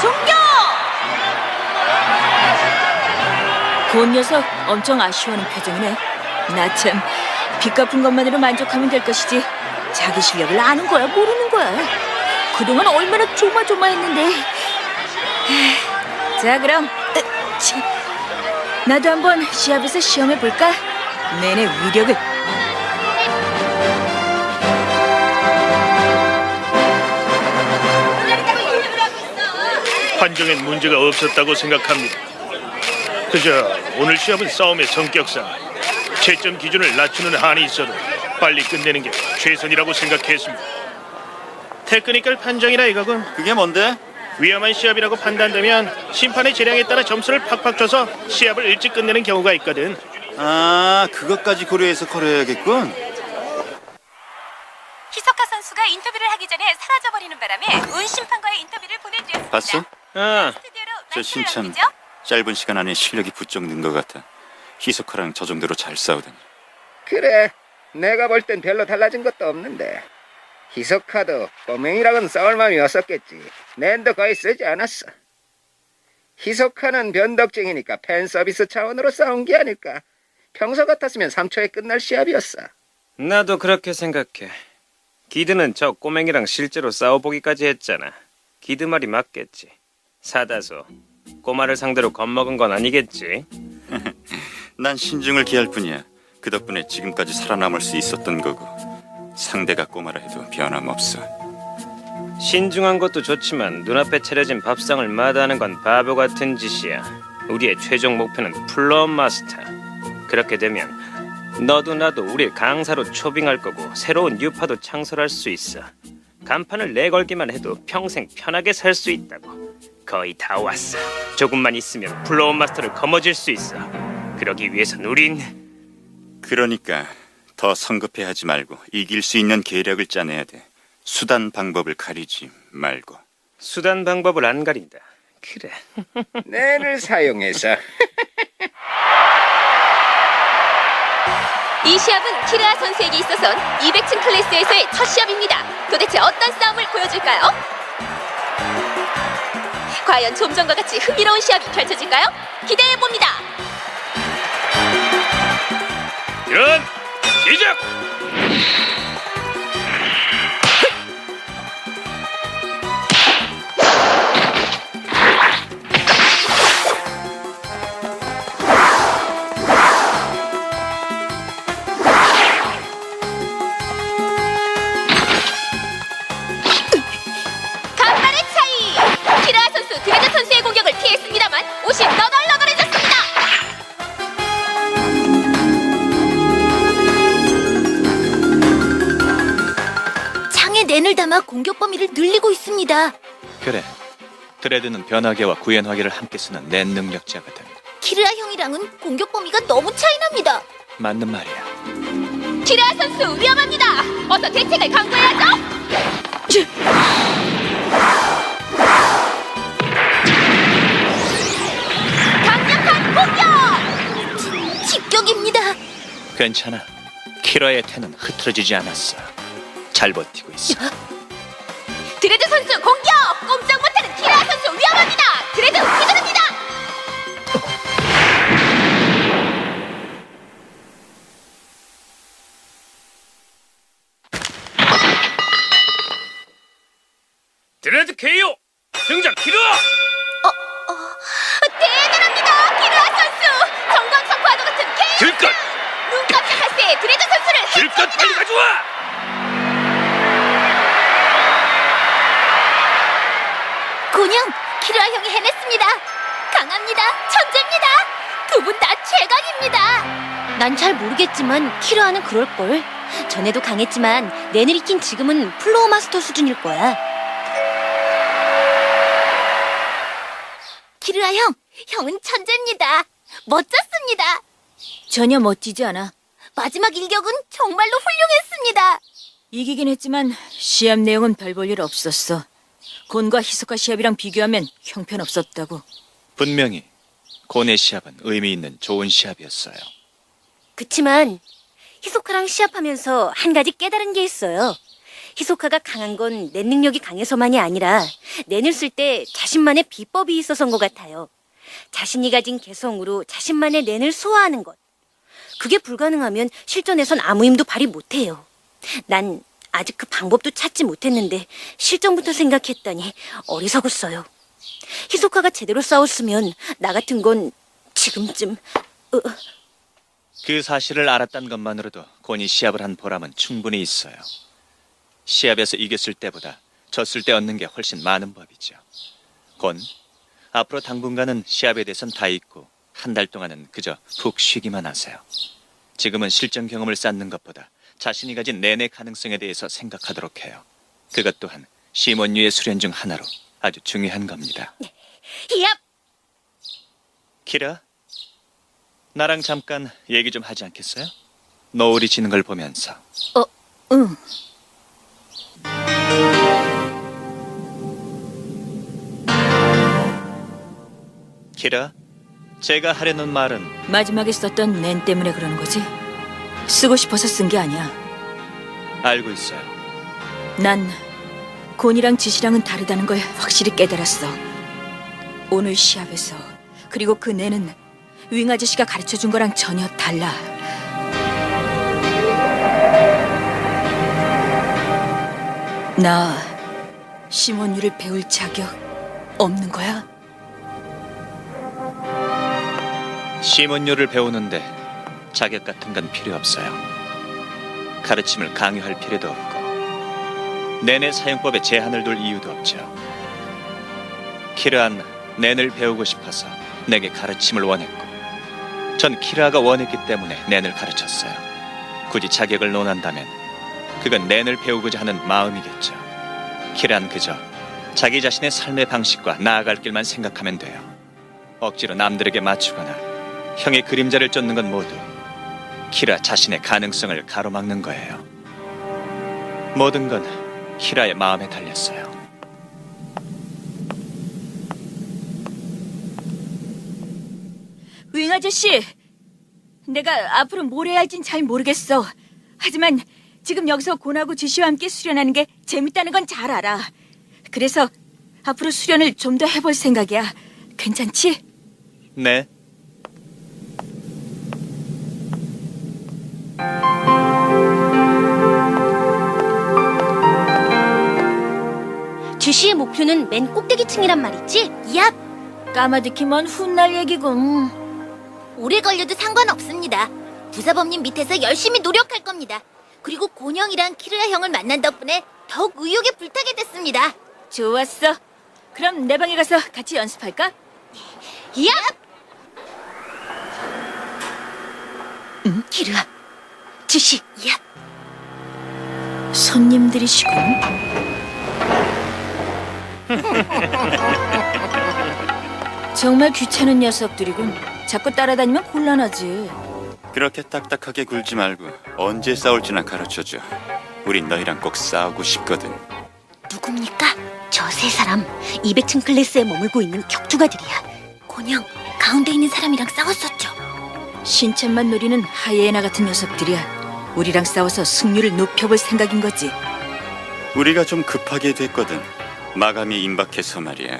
종료! 곤 녀석 엄청 아쉬워하는 표정이네. 나 참, 빚 갚은 것만으로 만족하면 될 것이지 자기 실력을 아는 거야 모르는 거야. 그동안 얼마나 조마조마했는데. 자 그럼 나도 한번 시합에서 시험해볼까? 내내 위력을. 판정엔 문제가 없었다고 생각합니다. 그저 오늘 시합은 싸움의 성격상 채점 기준을 낮추는 한이 있어도 빨리 끝내는 게 최선이라고 생각했습니다. 테크니컬 판정이라 이거군. 그게 뭔데? 위험한 시합이라고 판단되면 심판의 재량에 따라 점수를 팍팍 줘서 시합을 일찍 끝내는 경우가 있거든. 아, 그것까지 고려해서 컬어야겠군. 히소카 선수가 인터뷰를 하기 전에 사라져버리는 바람에 운 심판과의 인터뷰를 보내드렸습니다. 봤어? 스튜디오로 저 말씀을 신참 넘기죠? 짧은 시간 안에 실력이 부쩍 는 것 같아. 히소카랑 저 정도로 잘 싸우다니. 그래, 내가 볼 땐 별로 달라진 것도 없는데 히소카도 꼬맹이랑은 싸울 마음이 없었겠지. 낸도 거의 쓰지 않았어. 히소카는 변덕쟁이니까 팬 서비스 차원으로 싸운 게 아닐까. 평소 같았으면 3초에 끝날 시합이었어. 나도 그렇게 생각해. 기드는 저 꼬맹이랑 실제로 싸워보기까지 했잖아. 기드 말이 맞겠지. 사다소, 꼬마를 상대로 겁먹은 건 아니겠지? 난 신중을 기할 뿐이야. 그 덕분에 지금까지 살아남을 수 있었던 거고 상대가 꼬마라 해도 변함없어. 신중한 것도 좋지만 눈앞에 차려진 밥상을 마다하는 건 바보 같은 짓이야. 우리의 최종 목표는 플로어 마스터. 그렇게 되면 너도 나도 우릴 강사로 초빙할 거고 새로운 유파도 창설할 수 있어. 간판을 내걸기만 해도 평생 편하게 살 수 있다고. 거의 다 왔어. 조금만 있으면 플로어 마스터를 거머쥘 수 있어. 그러기 위해선 우린 그러니까 더 성급해하지 말고 이길 수 있는 계략을 짜내야 돼. 수단 방법을 가리지 말고. 수단 방법을 안 가린다. 그래. 낸을 사용해서 이 시합은 키르아 선수에게 있어선 200층 클래스에서의 첫 시합입니다. 도대체 어떤 싸움을 보여줄까요? 과연 좀 전과 같이 흥미로운 시합이 펼쳐질까요? 기대해봅니다. 연 시작! 간발의 차이! 키르아 선수 드레드 선수의 공격을 피했습니다만 옷이 너덜너덜해졌습니다. 창에 낸을 담아 공격 범위를 늘리고 있습니다. 그래, 드레드는 변화계와 구현화계를 함께 쓰는 낸 능력자거든. 키르아 형이랑은 공격 범위가 너무 차이납니다. 맞는 말이야. 키르아 선수 위험합니다. 어서 대책을 강구해야죠. 강력한 공격! 직격입니다. 괜찮아. 키라의 태는 흐트러지지 않았어. 잘 버티고 있어. 드레드 선수 공격! 꼼짝 못하는 키르아 선수 위험합니다. 드레드 휘두릅니다. 드레드 KO! 등장 키르아! 대단합니다. 키르아 선수! 정광석과도 같은 KO! 들것! 눈 깜짝할 새 드레드 선수를 들것 빨리 가져와! 곤형, 키르아 형이 해냈습니다. 강합니다. 천재입니다. 두 분 다 최강입니다. 난 잘 모르겠지만 키르아는 그럴걸. 전에도 강했지만 낸을 익힌 지금은 플로어 마스터 수준일 거야. 키르아 형, 형은 천재입니다. 멋졌습니다. 전혀 멋지지 않아. 마지막 일격은 정말로 훌륭했습니다. 이기긴 했지만 시합 내용은 별 볼 일 없었어. 곤과 히소카 시합이랑 비교하면 형편없었다고. 분명히 고네 시합은 의미 있는 좋은 시합이었어요. 그치만 히소카랑 시합하면서 한 가지 깨달은 게 있어요. 히소카가 강한 건 내 능력이 강해서만이 아니라 낸을 쓸 때 자신만의 비법이 있어서인 것 같아요. 자신이 가진 개성으로 자신만의 낸을 소화하는 것. 그게 불가능하면 실전에선 아무 힘도 발휘 못해요. 난 아직 그 방법도 찾지 못했는데 실전부터 생각했더니 어리석었어요. 히소카가 제대로 싸웠으면 나 같은 건 지금쯤... 그 사실을 알았다는 것만으로도 곤이 시합을 한 보람은 충분히 있어요. 시합에서 이겼을 때보다 졌을 때 얻는 게 훨씬 많은 법이죠. 곤, 앞으로 당분간은 시합에 대해선 다 잊고 한 달 동안은 그저 푹 쉬기만 하세요. 지금은 실전 경험을 쌓는 것보다 자신이 가진 내내 가능성에 대해서 생각하도록 해요. 그것 또한 시몬유의 수련 중 하나로 아주 중요한 겁니다. 히압! 키라, 나랑 잠깐 얘기 좀 하지 않겠어요? 노을이 지는 걸 보면서. 응. 키라, 제가 하려는 말은 마지막에 썼던 낸 때문에 그러는 거지? 쓰고 싶어서 쓴 게 아니야. 알고 있어요. 난 곤이랑 지시랑은 다르다는 걸 확실히 깨달았어. 오늘 시합에서, 그리고 그 낸은 윙 아저씨가 가르쳐준 거랑 전혀 달라. 나 시몬유를 배울 자격 없는 거야? 시몬요를 배우는데 자격 같은 건 필요 없어요. 가르침을 강요할 필요도 없고 낸의 사용법에 제한을 둘 이유도 없죠. 키르한 낸을 배우고 싶어서 내게 가르침을 원했고 전 키르아가 원했기 때문에 낸을 가르쳤어요. 굳이 자격을 논한다면 그건 낸을 배우고자 하는 마음이겠죠. 키르한 그저 자기 자신의 삶의 방식과 나아갈 길만 생각하면 돼요. 억지로 남들에게 맞추거나 형의 그림자를 쫓는 건 모두 키라 자신의 가능성을 가로막는 거예요. 모든 건 키라의 마음에 달렸어요. 윙 아저씨, 내가 앞으로 뭘 해야 할진 잘 모르겠어. 하지만 지금 여기서 곤하고 지시와 함께 수련하는 게 재밌다는 건 잘 알아. 그래서 앞으로 수련을 좀 더 해볼 생각이야. 괜찮지? 네. 주시의 목표는 맨 꼭대기층이란 말이지? 얍! 까마득히 먼 훗날 얘기군. 오래 걸려도 상관없습니다. 부사범님 밑에서 열심히 노력할 겁니다. 그리고 곤형이랑 키르야 형을 만난 덕분에 더욱 의욕에 불타게 됐습니다. 좋았어. 그럼 내 방에 가서 같이 연습할까? 야! 키르아, 주시, 얍! 손님들이시군. 정말 귀찮은 녀석들이군. 자꾸 따라다니면 곤란하지. 그렇게 딱딱하게 굴지 말고 언제 싸울지나 가르쳐줘. 우린 너희랑 꼭 싸우고 싶거든. 누굽니까? 저 세 사람 200층 클래스에 머물고 있는 격투가들이야. 곤형, 가운데 있는 사람이랑 싸웠었죠. 신참만 노리는 하이에나 같은 녀석들이야. 우리랑 싸워서 승률을 높여볼 생각인 거지. 우리가 좀 급하게 됐거든. 마감이 임박해서 말이야.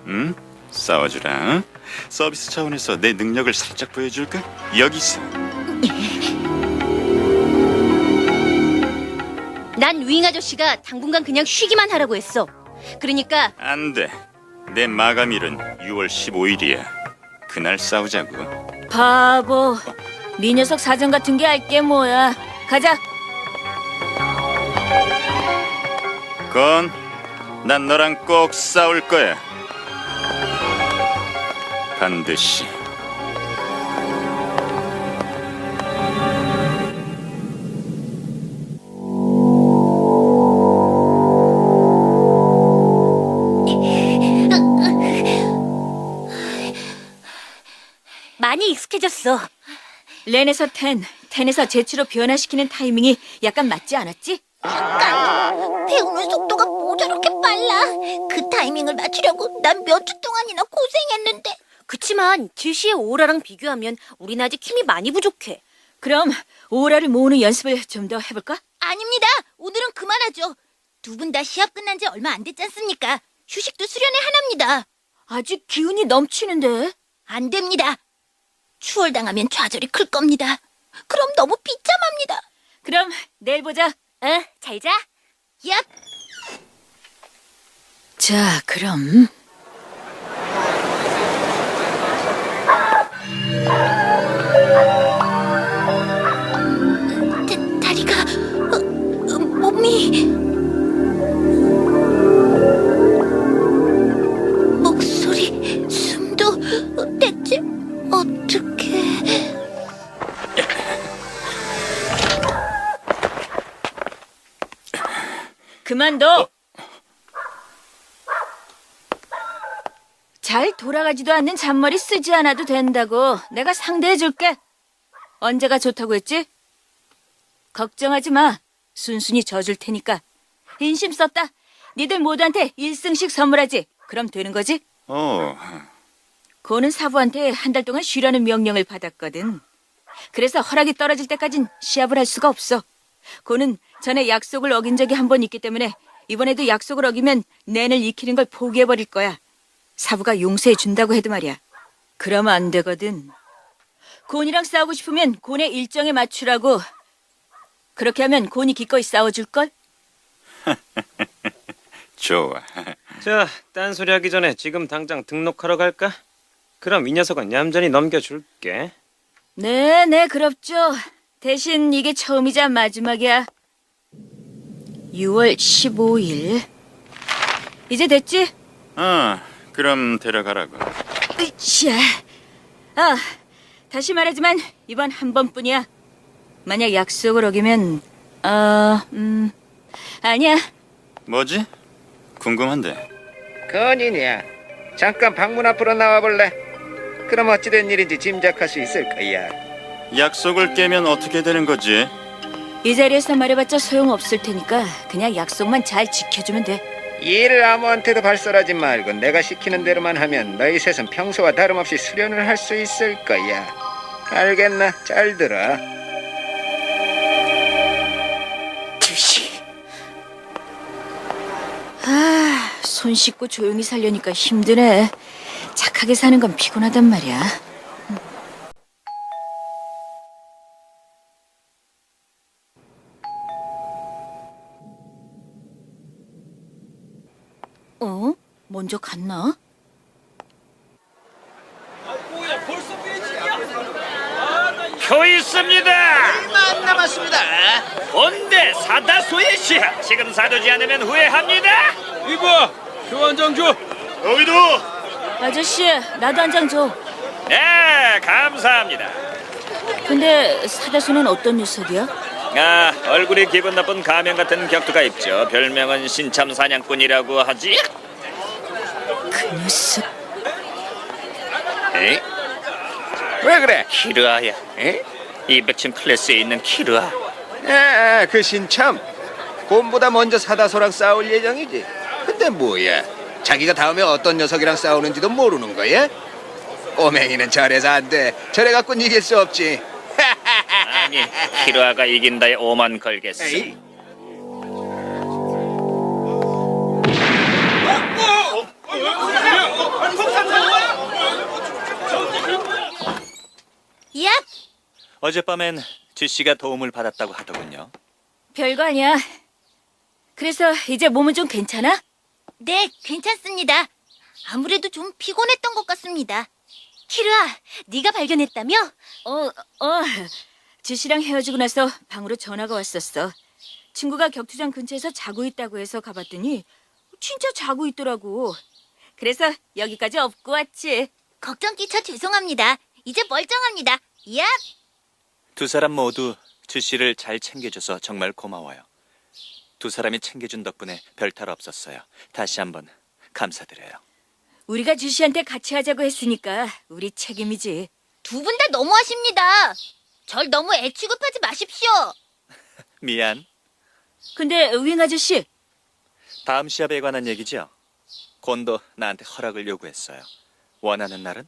응? 싸워주라. 서비스 차원에서 내 능력을 살짝 보여줄까? 여기서. 난 윙 아저씨가 당분간 그냥 쉬기만 하라고 했어. 그러니까 안 돼. 내 마감일은 6월 15일이야. 그날 싸우자고. 바보. 네 녀석 사정 같은 게 알게 뭐야. 가자. 건, 난 너랑 꼭 싸울 거야. 반드시. 많이 익숙해졌어. 렌에서 텐에서 제치로 변화시키는 타이밍이 약간 맞지 않았지? 배우는 속도가 뭐 저렇게 빨라? 그 타이밍을 맞추려고 난 몇 주 동안이나 고생했는데. 그치만 주시의 오라랑 비교하면 우린 아직 힘이 많이 부족해. 그럼 오라를 모으는 연습을 좀 더 해볼까? 아닙니다. 오늘은 그만하죠. 두 분 다 시합 끝난 지 얼마 안 됐지 않습니까? 휴식도 수련의 하나입니다. 아직 기운이 넘치는데. 안 됩니다. 추월당하면 좌절이 클 겁니다. 그럼 너무 비참합니다. 그럼 내일 보자. 잘 자. 얍! 자, 그럼. 다리가 몸이 목소리 숨도 대체 어떻게 그만둬. 잘 돌아가지도 않는 잔머리 쓰지 않아도 된다고. 내가 상대해줄게. 언제가 좋다고 했지? 걱정하지 마. 순순히 져줄 테니까. 인심 썼다. 니들 모두한테 1승씩 선물하지. 그럼 되는 거지? 고는 사부한테 한 달 동안 쉬라는 명령을 받았거든. 그래서 허락이 떨어질 때까진 시합을 할 수가 없어. 고는 전에 약속을 어긴 적이 한 번 있기 때문에 이번에도 약속을 어기면 낸을 익히는 걸 포기해버릴 거야. 사부가 용서해 준다고 해도 말이야. 그러면 안 되거든. 곤이랑 싸우고 싶으면 곤의 일정에 맞추라고. 그렇게 하면 곤이 기꺼이 싸워줄걸? 좋아. 자, 딴소리 하기 전에 지금 당장 등록하러 갈까? 그럼 이 녀석은 얌전히 넘겨줄게. 네, 그렇죠. 대신 이게 처음이자 마지막이야. 6월 15일. 이제 됐지? 그럼 데려가라고. 으쌰. 다시 말하지만 이번 한 번뿐이야. 만약 약속을 어기면 아니야. 뭐지? 궁금한데. 건이냐? 잠깐 방문 앞으로 나와볼래? 그럼 어찌된 일인지 짐작할 수 있을 거야. 약속을 깨면 어떻게 되는 거지? 이 자리에서 말해봤자 소용없을 테니까 그냥 약속만 잘 지켜주면 돼. 일을 아무한테도 발설하지 말고 내가 시키는 대로만 하면 너희 셋은 평소와 다름없이 수련을 할 수 있을 거야. 알겠나? 잘 들어. 손 씻고 조용히 살려니까 힘드네. 착하게 사는 건 피곤하단 말이야. 먼저 갔나? 표 있습니다. 얼마 안 남았습니다. 본대 사다소의 시합 지금 사두지 않으면 후회합니다. 이봐, 표 한 장 줘. 너희도 아저씨, 나도 한 장 줘. 네, 감사합니다. 근데 사다수는 어떤 녀석이야? 얼굴이 기분 나쁜 가면 같은 격투가 있죠. 별명은 신참 사냥꾼이라고 하지. 그 녀석. 에이? 왜 그래? 키르아야. 에? 200층 클래스에 있는 키르아. 그 신참. 곰보다 먼저 사다소랑 싸울 예정이지. 근데 뭐야? 자기가 다음에 어떤 녀석이랑 싸우는지도 모르는 거야? 꼬맹이는 저래서 안 돼. 저래 갖고는 이길 수 없지. 아니, 키르아가 이긴다에 오만 걸겠어. 에이? 얍! 어젯밤엔 지씨가 도움을 받았다고 하더군요. 별거 아니야. 그래서 이제 몸은 좀 괜찮아? 네, 괜찮습니다. 아무래도 좀 피곤했던 것 같습니다. 키르아, 네가 발견했다며? 지씨랑 헤어지고 나서 방으로 전화가 왔었어. 친구가 격투장 근처에서 자고 있다고 해서 가봤더니 진짜 자고 있더라고. 그래서 여기까지 업고 왔지. 걱정 끼쳐 죄송합니다. 이제 멀쩡합니다. 얍! 두 사람 모두 지씨를 잘 챙겨줘서 정말 고마워요. 두 사람이 챙겨준 덕분에 별탈 없었어요. 다시 한번 감사드려요. 우리가 지씨한테 같이 하자고 했으니까 우리 책임이지. 두 분 다 너무하십니다. 절 너무 애 취급하지 마십시오. 미안. 근데 윙 아저씨, 다음 시합에 관한 얘기죠? 곤도 나한테 허락을 요구했어요. 원하는 날은?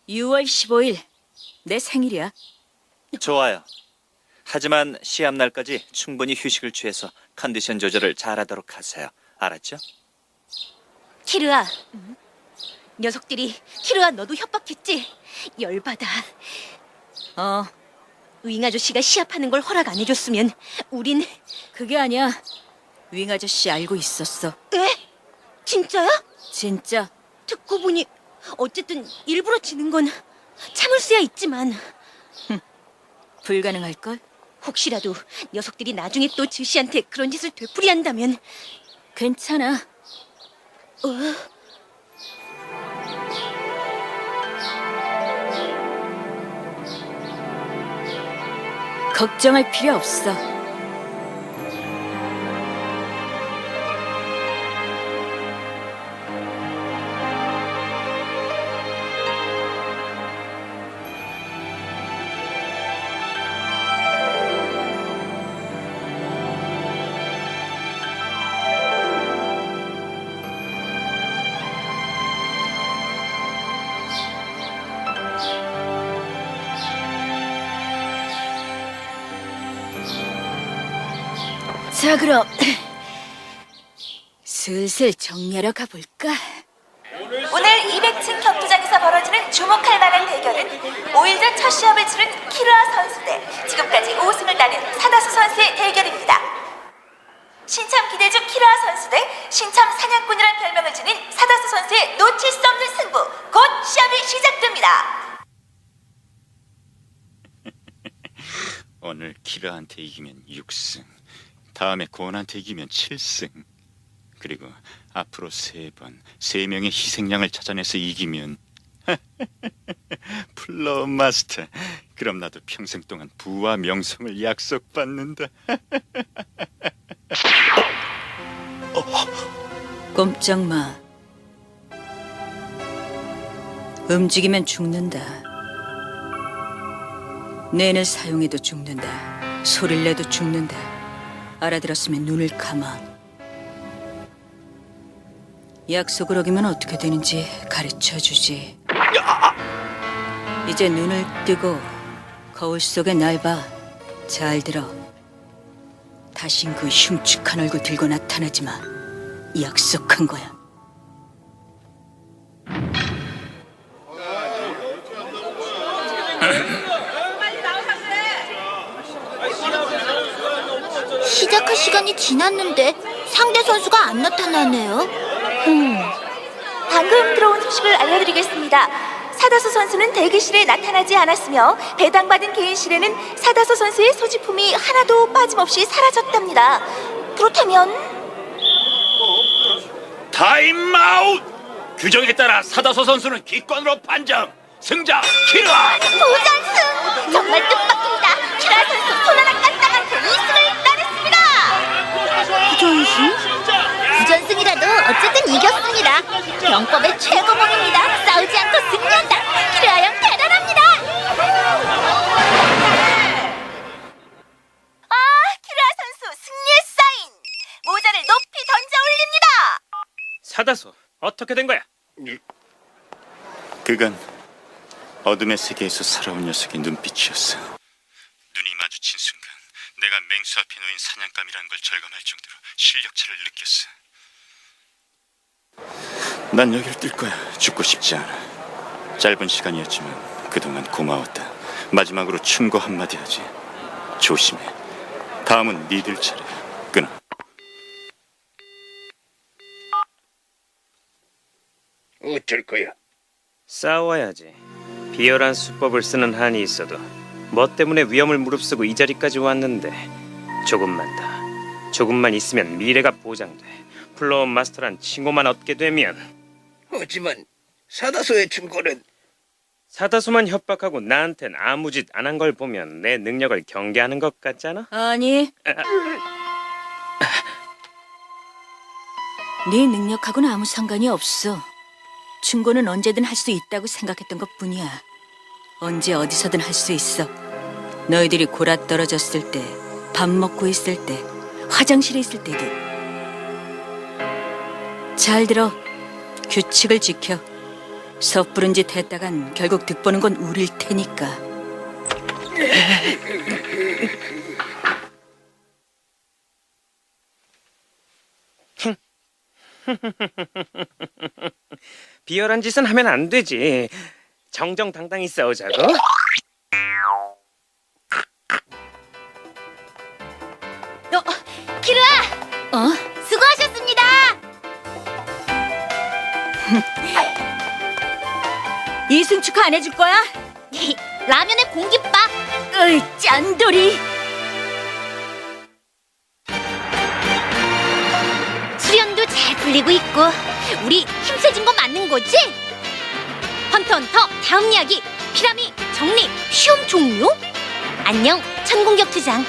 6월 15일 내 생일이야. 좋아요. 하지만 시합 날까지 충분히 휴식을 취해서 컨디션 조절을 잘하도록 하세요. 알았죠? 키르아, 녀석들이 키르아 너도 협박했지? 열받아. 윙 아저씨가 시합하는 걸 허락 안 해줬으면 우린... 그게 아니야. 윙 아저씨 알고 있었어. 에? 진짜야? 진짜. 듣고 보니 어쨌든 일부러 지는 건 참을 수야 있지만 불가능할걸? 혹시라도 녀석들이 나중에 또 지시한테 그런 짓을 되풀이한다면... 괜찮아. 걱정할 필요 없어. 자, 그럼 슬슬 정리하러 가볼까? 오늘 200층 격투장에서 벌어지는 주목할 만한 대결은 5일 전 첫 시합을 치른 키르아 선수 대 지금까지 5승을 따낸 사다수 선수의 대결입니다. 신참 기대주 키르아 선수 대 신참 사냥꾼이란 별명을 지닌 사다수 선수의 놓칠 수 없는 승부, 곧 시합이 시작됩니다. 오늘 키라한테 이기면 6승, 다음에 고은한테 이기면 7승, 그리고 앞으로 3번 3명의 희생양을 찾아내서 이기면 플러워 마스터, 그럼 나도 평생 동안 부와 명성을 약속받는다. 꼼짝 마. 움직이면 죽는다. 뇌를 사용해도 죽는다. 소리를 내도 죽는다. 알아들었으면 눈을 감아. 약속을 어기면 어떻게 되는지 가르쳐주지. 이제 눈을 뜨고 거울 속에 날 봐. 잘 들어. 다신 그 흉측한 얼굴 들고 나타나지 마. 약속한 거야. 시작할 시간이 지났는데 상대 선수가 안 나타나네요. 방금 들어온 소식을 알려드리겠습니다. 사다수 선수는 대기실에 나타나지 않았으며 배당받은 개인실에는 사다수 선수의 소지품이 하나도 빠짐없이 사라졌답니다. 그렇다면 타임아웃! 규정에 따라 사다소 선수는 기권으로 판정. 승자 키라. 부전승! 정말 뜻밖입니다. 키라 선수 손 하나 까딱한테 2승을 따냈습니다. 부전승? 부전승이라도 어쨌든 이겼습니다. 병법의 최고봉입니다. 싸우지 않고 승리한다. 키라 형 대단합니다. 키라 선수 승리의 사인! 모자를 높이 던져 올립니다. 사다소, 어떻게 된 거야? 그건 어둠의 세계에서 살아온 녀석의 눈빛이었어. 눈이 마주친 순간 내가 맹수 앞에 놓인 사냥감이라는 걸 절감할 정도로 실력차를 느꼈어. 난 여길 뜰 거야. 죽고 싶지 않아. 짧은 시간이었지만 그동안 고마웠다. 마지막으로 충고 한마디 하지. 조심해. 다음은 니들 차례야. 끊어. 어쩔 거야? 싸워야지. 비열한 수법을 쓰는 한이 있어도 뭐 때문에 위험을 무릅쓰고 이 자리까지 왔는데 조금만 더, 조금만 있으면 미래가 보장돼. 플로어 마스터란 칭호만 얻게 되면. 하지만 사다소의 충고는 사다수만 협박하고 나한텐 아무 짓 안 한 걸 보면 내 능력을 경계하는 것 같잖아? 아니. 네 능력하고는 아무 상관이 없어. 충고는 언제든 할 수 있다고 생각했던 것뿐이야. 언제 어디서든 할 수 있어. 너희들이 골아 떨어졌을 때, 밥 먹고 있을 때, 화장실에 있을 때도. 잘 들어. 규칙을 지켜. 섣부른 짓 했다간 결국 득보는 건 우릴 테니까. 비열한 짓은 하면 안 되지. 정정당당히 싸우자고. 키르아! 수고하셨습니다! 이승 축하 안 해줄 거야? 라면에 공깃밥! 으이, 짠돌이. 수련도 잘 풀리고 있고 우리 힘세진 거 맞는 거지? 헌터헌터 다음 이야기 피라미 정리 시험 종료? 안녕 천공격 투장